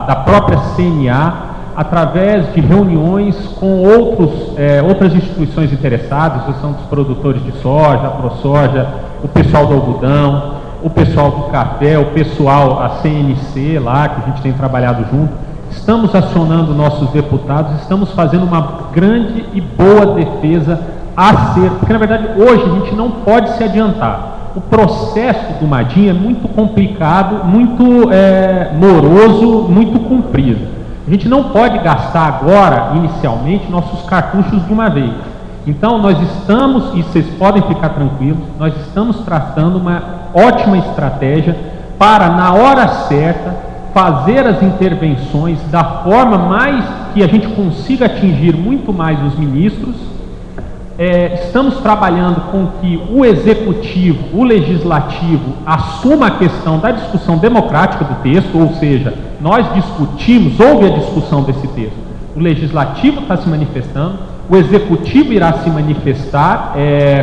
da própria CNA, através de reuniões com outras instituições interessadas, são dos produtores de soja, a ProSoja, o pessoal do algodão, o pessoal do café, o pessoal, a CNC lá, que a gente tem trabalhado junto. Estamos acionando nossos deputados, estamos fazendo uma grande e boa defesa a ser, porque na verdade hoje a gente não pode se adiantar. O processo do Madinha é muito complicado, muito moroso, muito comprido. A gente não pode gastar agora, inicialmente, nossos cartuchos de uma vez. Então, nós estamos, e vocês podem ficar tranquilos, nós estamos tratando uma ótima estratégia para, na hora certa, fazer as intervenções da forma mais que a gente consiga atingir muito mais os ministros. Estamos trabalhando com que o executivo, o legislativo, assuma a questão da discussão democrática do texto, ou seja, nós discutimos, houve a discussão desse texto, o legislativo está se manifestando, o executivo irá se manifestar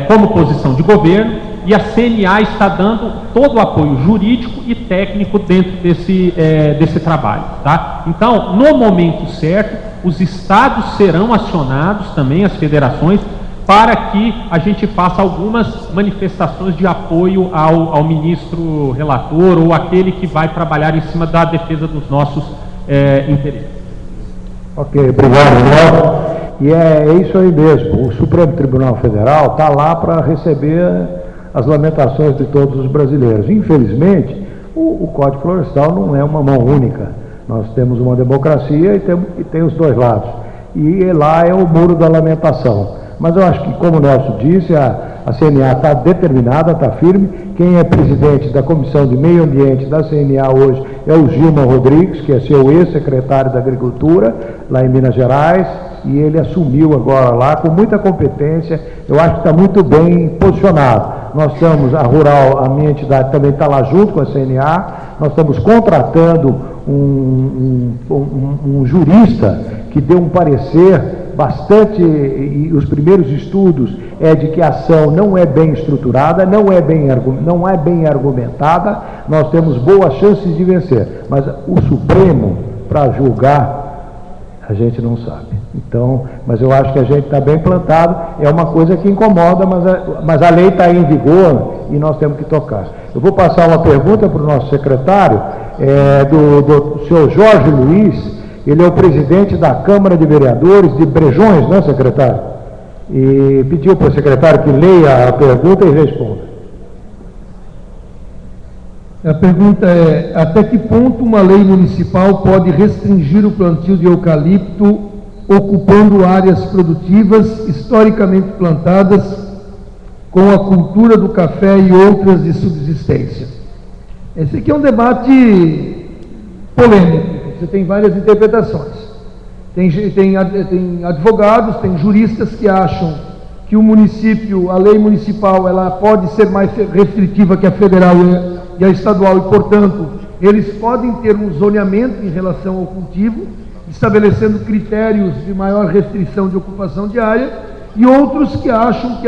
como posição de governo, e a CNA está dando todo o apoio jurídico e técnico dentro desse trabalho. Tá? Então, no momento certo, os estados serão acionados também, as federações, para que a gente faça algumas manifestações de apoio ao ministro relator ou aquele que vai trabalhar em cima da defesa dos nossos interesses. Ok, obrigado, Léo. E é isso aí mesmo, o Supremo Tribunal Federal está lá para receber as lamentações de todos os brasileiros. Infelizmente, o Código Florestal não é uma mão única. Nós temos uma democracia e tem os dois lados. E lá é o muro da lamentação. Mas eu acho que, como o Nelson disse, a CNA está determinada, está firme. Quem é presidente da Comissão de Meio Ambiente da CNA hoje é o Gilman Rodrigues, que é seu ex-secretário da Agricultura, lá em Minas Gerais, e ele assumiu agora lá com muita competência. Eu acho que está muito bem posicionado. Nós estamos, a Rural, a minha entidade também está lá junto com a CNA, nós estamos contratando um jurista que deu um parecer bastante, e os primeiros estudos é de que a ação não é bem estruturada, não é bem argumentada, nós temos boas chances de vencer, mas o Supremo, para julgar, a gente não sabe. Então, mas eu acho que a gente está bem plantado, é uma coisa que incomoda, mas a lei está em vigor e nós temos que tocar. Eu vou passar uma pergunta para o nosso secretário, do senhor Jorge Luiz. Ele é o presidente da Câmara de Vereadores de Brejões, não é, secretário? E pediu para o secretário que leia a pergunta e responda. A pergunta é: até que ponto uma lei municipal pode restringir o plantio de eucalipto ocupando áreas produtivas historicamente plantadas com a cultura do café e outras de subsistência? Esse aqui é um debate polêmico. Você tem várias interpretações. Tem advogados, tem juristas que acham que o município, a lei municipal, ela pode ser mais restritiva que a federal e a estadual, e, portanto, eles podem ter um zoneamento em relação ao cultivo, estabelecendo critérios de maior restrição de ocupação de área, e outros que acham que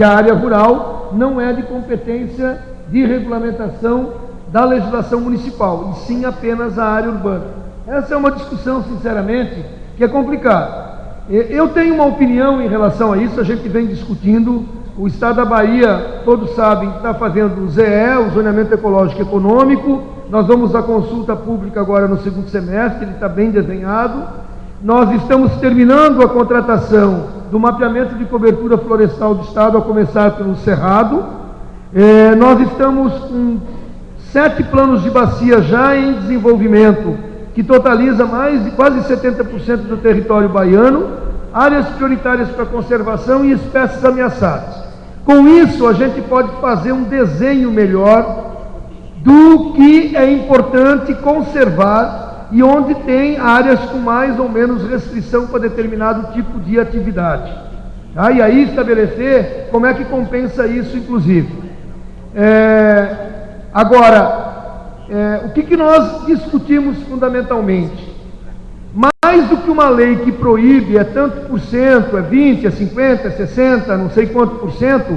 a área rural não é de competência de regulamentação da legislação municipal, e sim apenas a área urbana. Essa é uma discussão, sinceramente, que é complicada. Eu tenho uma opinião em relação a isso, a gente vem discutindo. O Estado da Bahia, todos sabem, está fazendo o ZE, o Zoneamento Ecológico Econômico. Nós vamos à consulta pública agora no segundo semestre, ele está bem desenhado. Nós estamos terminando a contratação do mapeamento de cobertura florestal do Estado, a começar pelo Cerrado. Nós estamos com 7 planos de bacia já em desenvolvimento, que totaliza mais de quase 70% do território baiano, áreas prioritárias para conservação e espécies ameaçadas. Com isso, a gente pode fazer um desenho melhor do que é importante conservar e onde tem áreas com mais ou menos restrição para determinado tipo de atividade. E aí estabelecer como é que compensa isso, inclusive. O que nós discutimos fundamentalmente? Mais do que uma lei que proíbe, é tanto por cento, é 20, é 50, é 60, não sei quanto por cento,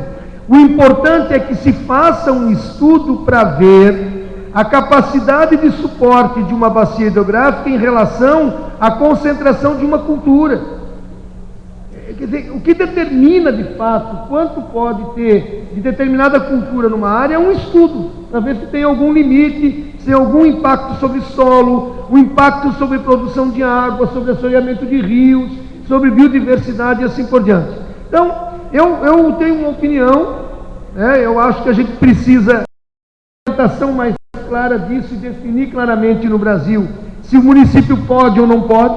o importante é que se faça um estudo para ver a capacidade de suporte de uma bacia hidrográfica em relação à concentração de uma cultura. Quer dizer, o que determina de fato quanto pode ter de determinada cultura numa área é um estudo, para ver se tem algum limite, se tem algum impacto sobre solo, o impacto sobre produção de água, sobre assoreamento de rios, sobre biodiversidade e assim por diante. Então, eu tenho uma opinião, eu acho que a gente precisa de uma orientação mais clara disso e definir claramente no Brasil se o município pode ou não pode,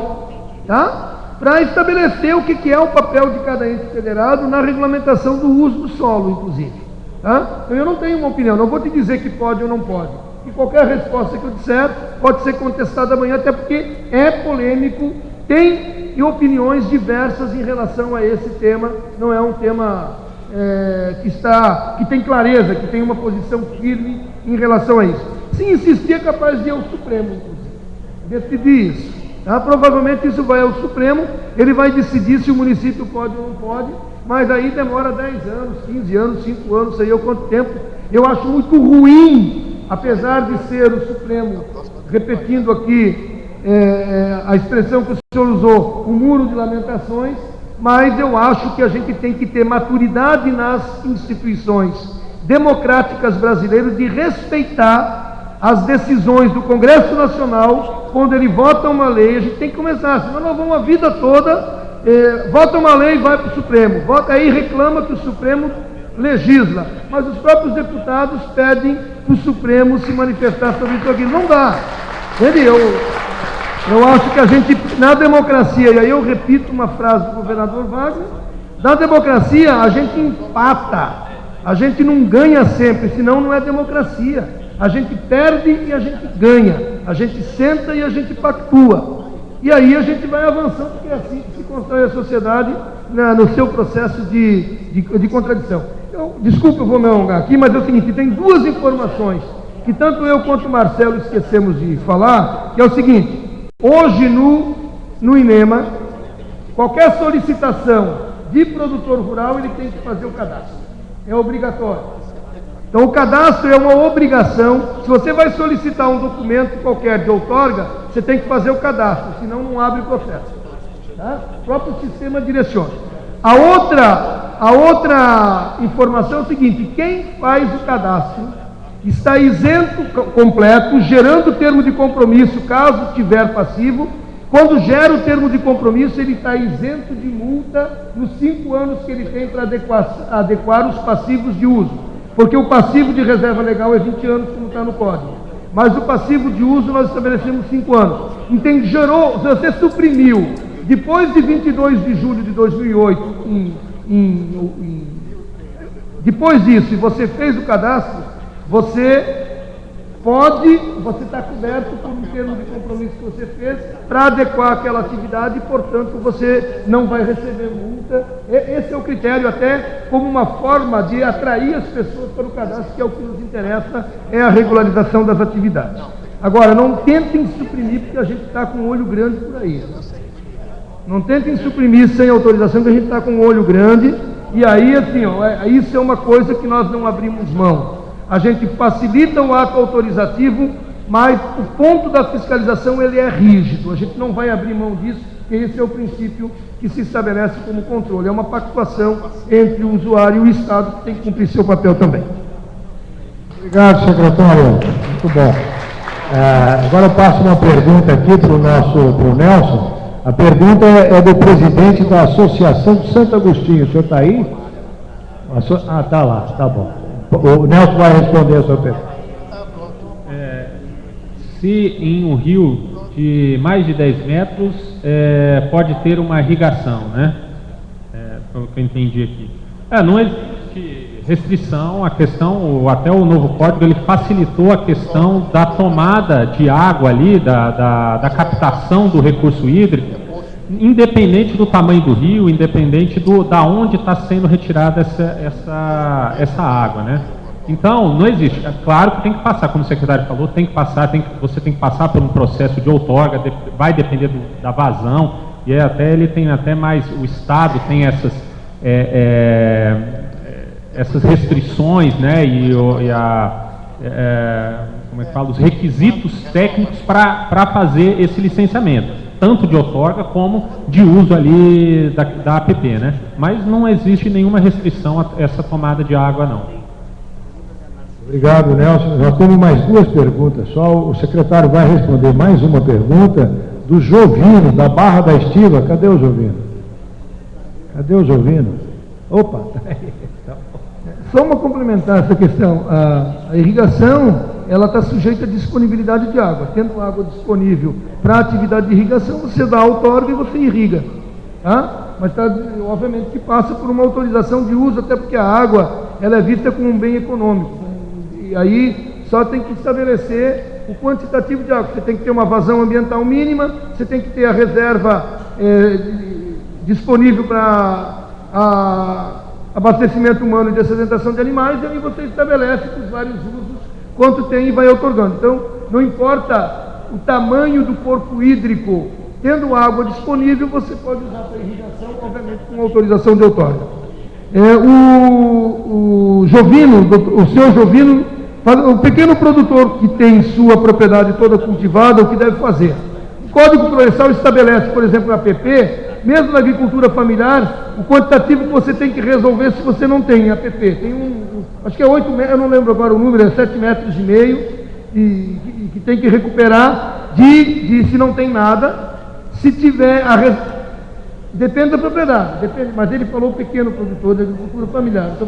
tá? Para estabelecer o que é o papel de cada ente federado na regulamentação do uso do solo, inclusive. Tá? Então eu não tenho uma opinião, não vou te dizer que pode ou não pode. E qualquer resposta que eu disser pode ser contestada amanhã, até porque é polêmico, tem opiniões diversas em relação a esse tema, não é um tema que tem clareza, que tem uma posição firme em relação a isso. Se insistir, é capaz de ir ao Supremo, inclusive, decidir isso. Tá? Provavelmente isso vai ao Supremo, ele vai decidir se o município pode ou não pode, mas aí demora 10 anos, 15 anos, 5 anos, sei eu quanto tempo. Eu acho muito ruim, apesar de ser o Supremo, repetindo aqui a expressão que o senhor usou, o muro de lamentações, mas eu acho que a gente tem que ter maturidade nas instituições democráticas brasileiras de respeitar as decisões do Congresso Nacional. Quando ele vota uma lei, a gente tem que começar, senão nós vamos a vida toda, vota uma lei e vai para o Supremo, vota aí e reclama que o Supremo legisla, mas os próprios deputados pedem para o Supremo se manifestar sobre isso aqui. Não dá. Eu acho que a gente, na democracia, e aí eu repito uma frase do governador Wagner, na democracia a gente empata, a gente não ganha sempre, senão não é democracia. A gente perde e a gente ganha, a gente senta e a gente pactua. E aí a gente vai avançando, porque é assim que se constrói a sociedade, no seu processo de contradição. Desculpa, eu vou me alongar aqui, mas é o seguinte, tem duas informações que tanto eu quanto o Marcelo esquecemos de falar, que é o seguinte: hoje no INEMA, qualquer solicitação de produtor rural, ele tem que fazer o cadastro, é obrigatório. Então o cadastro é uma obrigação. Se você vai solicitar um documento qualquer de outorga, você tem que fazer o cadastro, senão não abre o processo. Tá? O próprio sistema direciona. A outra informação é o seguinte: quem faz o cadastro está isento completo, gerando o termo de compromisso, caso tiver passivo. Quando gera o termo de compromisso, ele está isento de multa nos 5 anos que ele tem para adequar os passivos de uso. Porque o passivo de reserva legal é 20 anos, como está no código. Mas o passivo de uso nós estabelecemos 5 anos. Então, gerou, se você suprimiu, depois de 22 de julho de 2008, depois disso, e você fez o cadastro, você está coberto por um termo de compromisso que você fez para adequar aquela atividade e, portanto, você não vai receber multa. Esse é o critério, até como uma forma de atrair as pessoas para o cadastro, que é o que nos interessa, é a regularização das atividades. Agora, não tentem suprimir, porque a gente está com um olho grande por aí. Não tentem suprimir sem autorização, porque a gente está com um olho grande, e aí, assim, isso é uma coisa que nós não abrimos mão. A gente facilita o ato autorizativo, mas o ponto da fiscalização ele é rígido. A gente não vai abrir mão disso, porque esse é o princípio que se estabelece como controle. É uma pactuação entre o usuário e o Estado, que tem que cumprir seu papel também. Obrigado, secretário. Muito bom. Agora eu passo uma pergunta aqui para o Nelson. A pergunta é do presidente da Associação de Santo Agostinho. O senhor está aí? Está lá, tá bom. O Nelson vai responder a sua pergunta. Se em um rio de mais de 10 metros pode ter uma irrigação, né? Pelo que eu entendi aqui. Não existe restrição, a questão, até o novo código, ele facilitou a questão da tomada de água ali, da captação do recurso hídrico, independente do tamanho do rio, independente da onde está sendo retirada essa água, né? Então, não existe. É claro que tem que passar, como o secretário falou, tem que passar, você tem que passar por um processo de outorga, vai depender da vazão, e até ele tem até mais, o Estado tem essas restrições, né? Como como é que fala, os requisitos técnicos para fazer esse licenciamento, tanto de outorga como de uso ali da APP, né? Mas não existe nenhuma restrição a essa tomada de água, não. Obrigado, Nelson. Nós temos mais duas perguntas só. O secretário vai responder mais uma pergunta do Jovino, da Barra da Estiva. Cadê o Jovino? Cadê o Jovino? Opa! Só uma complementar essa questão. A irrigação, ela está sujeita à disponibilidade de água. Tendo água disponível para a atividade de irrigação, você dá a outorga e você irriga. Tá? Mas obviamente que passa por uma autorização de uso, até porque a água ela é vista como um bem econômico. E aí só tem que estabelecer o quantitativo de água. Você tem que ter uma vazão ambiental mínima, você tem que ter a reserva disponível para abastecimento humano e de alimentação de animais, e aí você estabelece os vários usos, quanto tem e vai outorgando. Então, não importa o tamanho do corpo hídrico, tendo água disponível, você pode usar para irrigação, obviamente com autorização de outorga. O Jovino, o senhor Jovino, o pequeno produtor que tem sua propriedade toda cultivada, o que deve fazer? O Código Florestal estabelece, por exemplo, na APP, mesmo na agricultura familiar, o quantitativo que você tem que resolver se você não tem APP. Tem acho que é 8 metros, eu não lembro agora o número, é 7,5 metros, e que tem que recuperar se não tem nada, se tiver depende da propriedade, mas ele falou pequeno produtor de agricultura familiar. Então,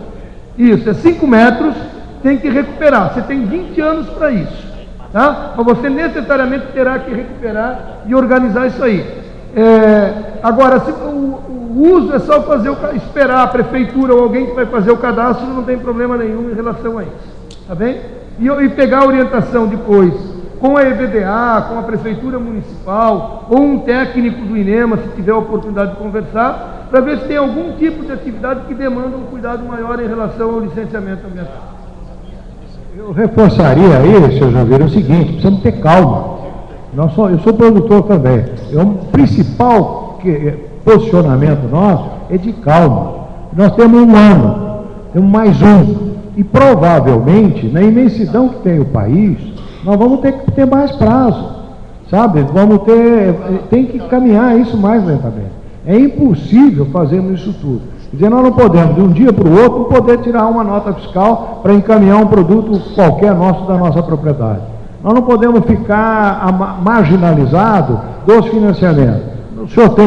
isso, é 5 metros, tem que recuperar. Você tem 20 anos para isso, tá? Mas você necessariamente terá que recuperar e organizar isso aí. Agora, se o uso é só esperar a prefeitura ou alguém que vai fazer o cadastro, não tem problema nenhum em relação a isso, tá bem? E pegar a orientação depois com a EBDA, com a prefeitura municipal ou um técnico do INEMA, se tiver a oportunidade de conversar, para ver se tem algum tipo de atividade que demanda um cuidado maior em relação ao licenciamento ambiental. Eu reforçaria aí, senhor Javier, o seguinte: precisamos ter calma. Eu sou produtor também. O principal posicionamento nosso é de calma. Nós temos um ano, temos mais um. E provavelmente, na imensidão que tem o país, nós vamos ter que ter mais prazo. Sabe? Tem que caminhar isso mais lentamente. É impossível fazermos isso tudo. Quer dizer, nós não podemos, de um dia para o outro, poder tirar uma nota fiscal para encaminhar um produto qualquer nosso da nossa propriedade. Nós não podemos ficar marginalizado dos financiamentos. O senhor tem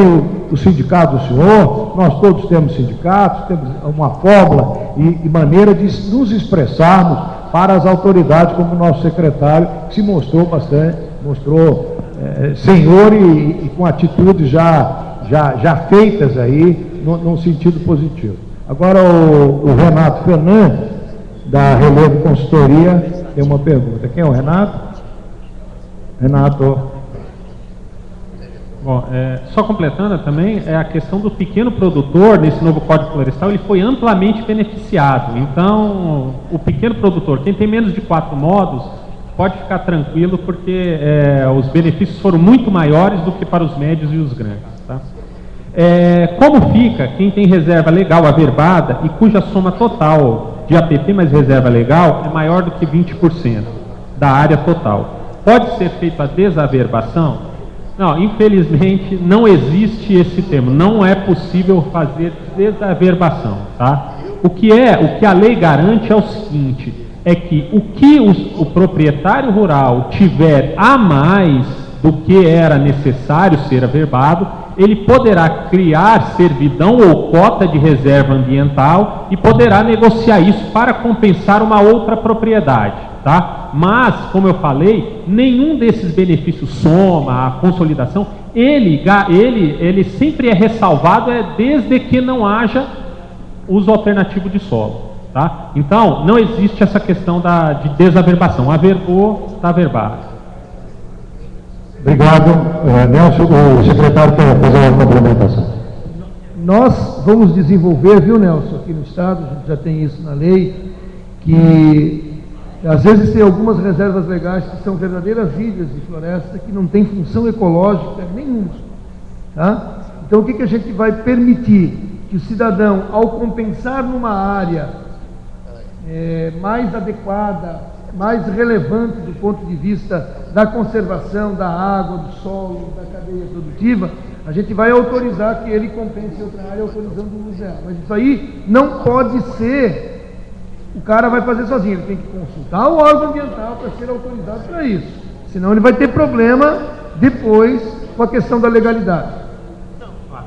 o sindicato do senhor, nós todos temos sindicatos, temos uma fórmula e maneira de nos expressarmos para as autoridades, como o nosso secretário, que se mostrou senhor e com atitudes já feitas aí, num sentido positivo. Agora o Renato Fernandes, da Relevo Consultoria, tem uma pergunta. Quem é o Renato? Renato. Bom, só completando também, a questão do pequeno produtor, nesse novo Código Florestal, ele foi amplamente beneficiado. Então, o pequeno produtor, quem tem menos de 4 modos, pode ficar tranquilo, porque os benefícios foram muito maiores do que para os médios e os grandes. Tá? Como fica quem tem reserva legal averbada e cuja soma total de APP mais reserva legal é maior do que 20% da área total? Pode ser feita a desaverbação? Não, infelizmente não existe esse termo, não é possível fazer desaverbação, tá? O que a lei garante é o seguinte, é que o que o proprietário rural tiver a mais do que era necessário ser averbado, ele poderá criar servidão ou cota de reserva ambiental e poderá negociar isso para compensar uma outra propriedade, tá? Mas, como eu falei, nenhum desses benefícios soma, a consolidação, ele sempre é ressalvado desde que não haja uso alternativo de solo, tá? Então, não existe essa questão de desaverbação. Averbou, está averbado. Obrigado. Nelson, o secretário quer fazer uma complementação. Nós vamos desenvolver, viu, Nelson, aqui no Estado, a gente já tem isso na lei, que às vezes tem algumas reservas legais que são verdadeiras ilhas de floresta que não tem função ecológica nenhuma. Tá? Então, o que a gente vai permitir? Que o cidadão, ao compensar numa área mais adequada mais relevantes do ponto de vista da conservação da água, do solo, da cadeia produtiva, a gente vai autorizar que ele compense outra área autorizando o uso dela. Mas isso aí não pode ser, o cara vai fazer sozinho, ele tem que consultar o órgão ambiental para ser autorizado para isso. Senão ele vai ter problema depois com a questão da legalidade.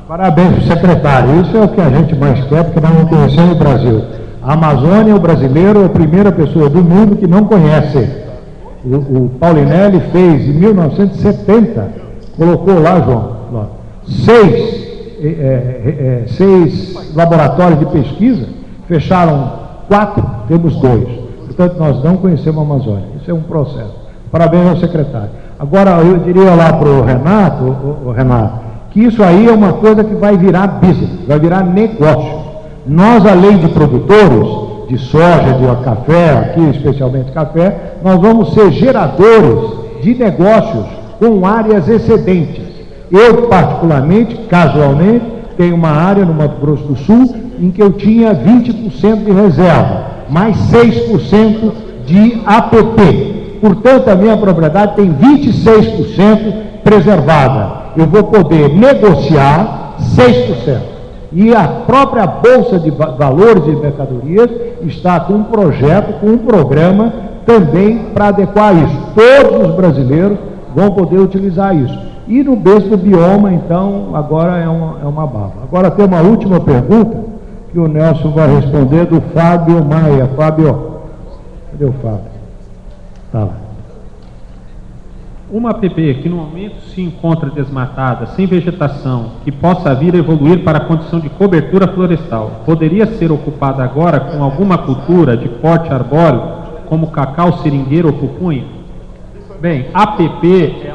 Parabéns, secretário. Isso é o que a gente mais quer, porque nós não conhecemos o Brasil. A Amazônia, o brasileiro, é a primeira pessoa do mundo que não conhece. O Paulinelli fez em 1970, colocou lá, João, 6 laboratórios de pesquisa, fecharam 4, temos 2. Portanto, nós não conhecemos a Amazônia. Isso é um processo. Parabéns ao secretário. Agora, eu diria lá para o Renato, que isso aí é uma coisa que vai virar business, vai virar negócio. Nós, além de produtores de soja, de café, aqui especialmente café, nós vamos ser geradores de negócios com áreas excedentes. Eu, particularmente, casualmente, tenho uma área no Mato Grosso do Sul em que eu tinha 20% de reserva, mais 6% de APP. Portanto, a minha propriedade tem 26% preservada. Eu vou poder negociar 6%. E a própria Bolsa de Valores e Mercadorias está com um projeto, com um programa também para adequar isso. Todos os brasileiros vão poder utilizar isso. E no mesmo bioma, então, agora é uma bala. Agora tem uma última pergunta que o Nelson vai responder do Fábio Maia. Fábio, cadê o Fábio? Tá lá. Uma APP que no momento se encontra desmatada, sem vegetação, que possa vir a evoluir para a condição de cobertura florestal, poderia ser ocupada agora com alguma cultura de porte arbóreo, como cacau, seringueiro ou pupunha? Bem, a APP,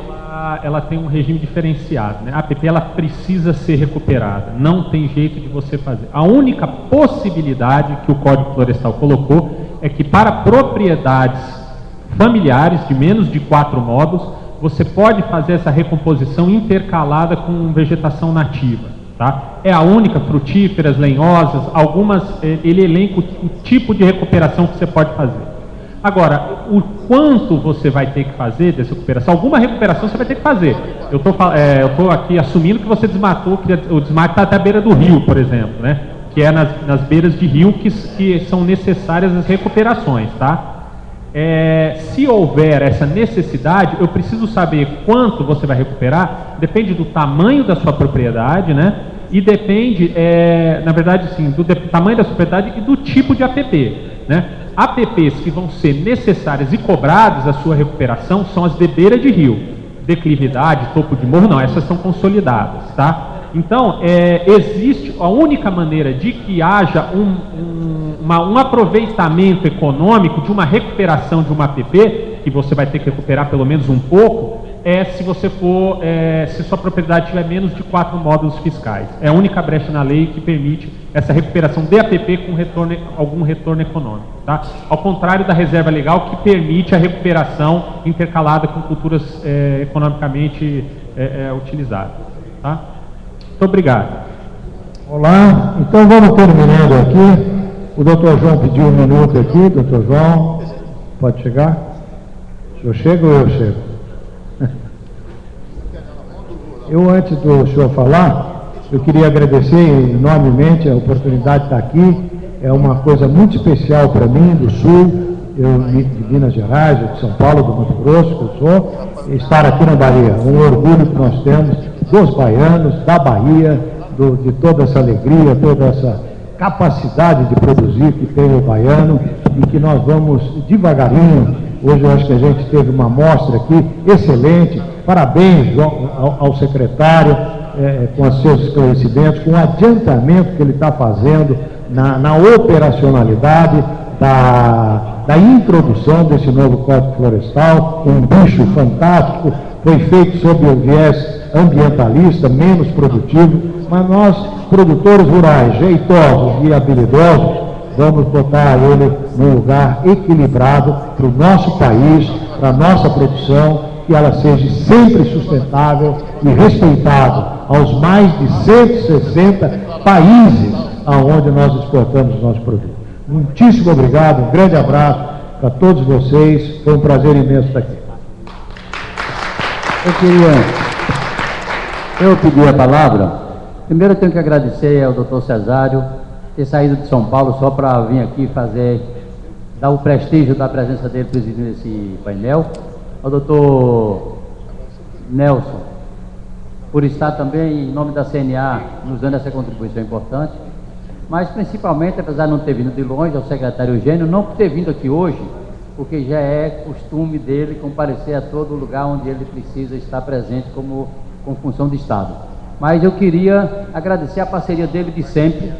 ela tem um regime diferenciado, né? A APP, ela precisa ser recuperada, não tem jeito de você fazer. A única possibilidade que o Código Florestal colocou é que para propriedades familiares de menos de 4 modos, você pode fazer essa recomposição intercalada com vegetação nativa, tá? É a única, frutíferas, lenhosas, algumas, ele elenca o tipo de recuperação que você pode fazer. Agora, o quanto você vai ter que fazer dessa recuperação, alguma recuperação você vai ter que fazer. Eu estou aqui assumindo que você desmatou, que o desmate está até a beira do rio, por exemplo, né? Que é nas beiras de rio que são necessárias as recuperações, tá? Se houver essa necessidade, eu preciso saber quanto você vai recuperar, depende do tamanho da sua propriedade, né? E depende, na verdade, sim, do tamanho da sua propriedade e do tipo de APP, né? APPs que vão ser necessárias e cobradas a sua recuperação são as de beira de rio, declividade, topo de morro, não, essas são consolidadas, tá? Então, existe a única maneira de que haja um aproveitamento econômico de uma recuperação de uma APP, que você vai ter que recuperar pelo menos um pouco, se você for, se sua propriedade tiver menos de 4 módulos fiscais. É a única brecha na lei que permite essa recuperação de APP com algum retorno econômico, tá? Ao contrário da reserva legal, que permite a recuperação intercalada com culturas economicamente utilizadas, tá? Muito obrigado. Olá, então vamos terminando aqui. O doutor João pediu um minuto aqui. Doutor João, pode chegar? O senhor chega ou eu chego? Eu, antes do senhor falar, eu queria agradecer enormemente a oportunidade de estar aqui. É uma coisa muito especial para mim, do Sul, de Minas Gerais, de São Paulo, do Mato Grosso, que eu sou, estar aqui na Bahia. Um orgulho que nós temos dos baianos, da Bahia, de toda essa alegria, toda essa capacidade de produzir que tem o baiano e que nós vamos devagarinho. Hoje eu acho que a gente teve uma amostra aqui excelente. Parabéns ao secretário com os seus esclarecimentos, com o adiantamento que ele está fazendo na operacionalidade da introdução desse novo Código Florestal, um bicho fantástico, foi feito sob o viés ambientalista, menos produtivo, mas nós, produtores rurais, jeitosos e habilidosos, vamos botar ele num lugar equilibrado para o nosso país, para a nossa produção, que ela seja sempre sustentável e respeitada aos mais de 160 países aonde nós exportamos os nossos produtos. Muitíssimo obrigado, um grande abraço para todos vocês. Foi um prazer imenso estar aqui. Eu pedi a palavra. Primeiro eu tenho que agradecer ao doutor Cesário ter saído de São Paulo só para vir aqui dar o prestígio da presença dele presidindo esse painel. Ao doutor Nelson, por estar também em nome da CNA nos dando essa contribuição importante, mas principalmente, apesar de não ter vindo de longe, ao secretário Eugênio, não por ter vindo aqui hoje, porque já é costume dele comparecer a todo lugar onde ele precisa estar presente com função de Estado. Mas eu queria agradecer a parceria dele de sempre,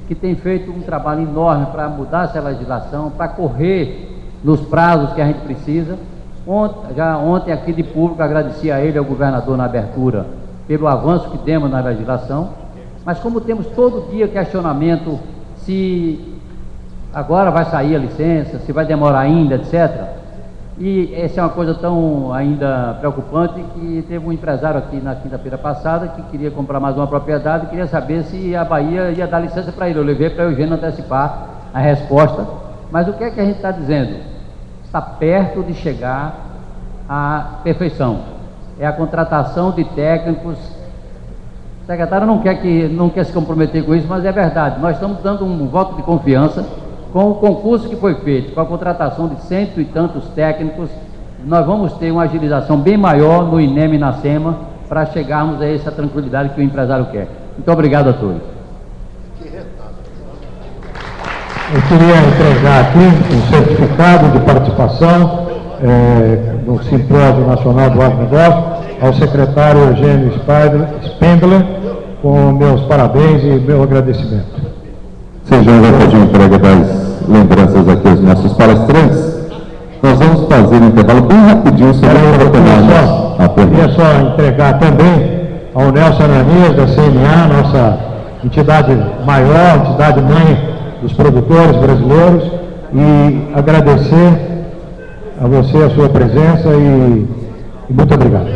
que tem feito um trabalho enorme para mudar essa legislação, para correr nos prazos que a gente precisa. Ontem aqui de público agradeci a ele, ao governador na abertura, pelo avanço que demos na legislação, mas como temos todo dia questionamento se agora vai sair a licença, se vai demorar ainda, etc. E essa é uma coisa tão ainda preocupante que teve um empresário aqui na quinta-feira passada que queria comprar mais uma propriedade e queria saber se a Bahia ia dar licença para ele. Eu levei para o Eugênio antecipar a resposta, mas o que é que a gente está dizendo? Está perto de chegar à perfeição. É a contratação de técnicos. O secretário não quer se comprometer com isso, mas é verdade. Nós estamos dando um voto de confiança com o concurso que foi feito, com a contratação de 100 e tantos técnicos. Nós vamos ter uma agilização bem maior no INEM e na SEMA para chegarmos a essa tranquilidade que o empresário quer. Muito obrigado a todos. Eu queria entregar aqui um certificado de participação no Simpósio Nacional do Agronegócio ao secretário Eugênio Spendler, com meus parabéns e meu agradecimento. Sejam já fazer entrega das lembranças aqui aos nossos palestrantes. Nós vamos fazer um intervalo bem rapidinho. Queria só entregar também ao Nelson Ananias, da CNA, nossa entidade maior, entidade mãe dos produtores brasileiros, e agradecer a você a sua presença e muito obrigado.